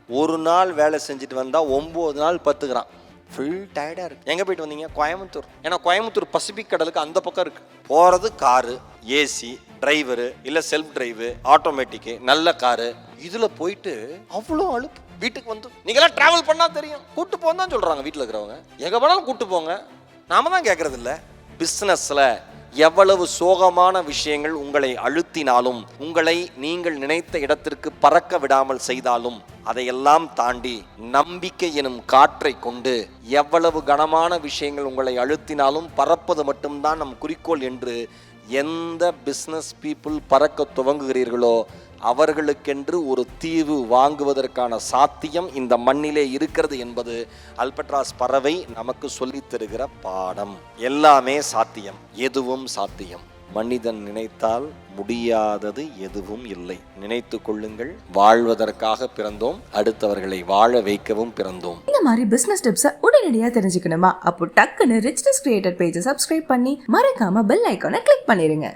ஒரு நாள் வேலை செஞ்சுட்டு வந்தால் 9 நாள் பத்துக்கிறான். ஃபுல் டயர்டாக இருக்குது. எங்கே போயிட்டு வந்தீங்க? கோயம்புத்தூர். ஏன்னா கோயம்புத்தூர் பசிபிக் கடலுக்கு அந்த பக்கம் இருக்குது. போகிறது காரு, ஏசி, டிரைவரு, இல்லை செல்ஃப் டிரைவு, ஆட்டோமேட்டிக்கு, நல்ல காரு. இதில் போயிட்டு அவ்வளோ அழுப்பு. வீட்டுக்கு வந்து நீங்களாம் ட்ராவல் பண்ணால் தெரியும். கூட்டு போன்னு தான் சொல்கிறாங்க வீட்டில் இருக்கிறவங்க. எங்கே போனாலும் கூட்டு போங்க. நாம தான் கேட்கறது இல்லை. பிஸ்னஸில் எவ்வளவு சோகமான விஷயங்கள் உங்களை அழுத்தினாலும், உங்களை நீங்கள் நினைத்த இடத்திற்கு பறக்க விடாமல் செய்தாலும், அதையெல்லாம் தாண்டி நம்பிக்கை எனும் காற்றை கொண்டு எவ்வளவு கனமான விஷயங்கள் உங்களை அழுத்தினாலும் பறப்பது மட்டும்தான் நம் குறிக்கோள் என்று எந்த பிஸ்னஸ் பீப்புள் பறக்க துவங்குகிறீர்களோ அவர்களுக்கென்று ஒரு தீவு வாங்குவதற்கான சாத்தியம் இந்த மண்ணிலே இருக்கிறது என்பது அல்பட்ராஸ் பறவை நமக்கு சொல்லித் தருகிற பாடம். எல்லாமே சாத்தியம், எதுவும் சாத்தியம். மனிதன் நினைத்தால் முடியாதது எதுவும் இல்லை. நினைத்து கொள்ளுங்கள், வாழ்வதற்காக பிறந்தோம், அடுத்தவர்களை வாழ வைக்கவும் பிறந்தோம். இந்த மாதிரி பிசினஸ் டிப்ஸை உடனடியாக தெரிஞ்சுக்கணுமா? அப்போ டக்குன்னு ரிச்னஸ் கிரியேட்டர் பேஜை சப்ஸ்கிரைப் பண்ணி மறக்காம பெல் ஐக்கானை கிளிக் பண்ணிருங்க.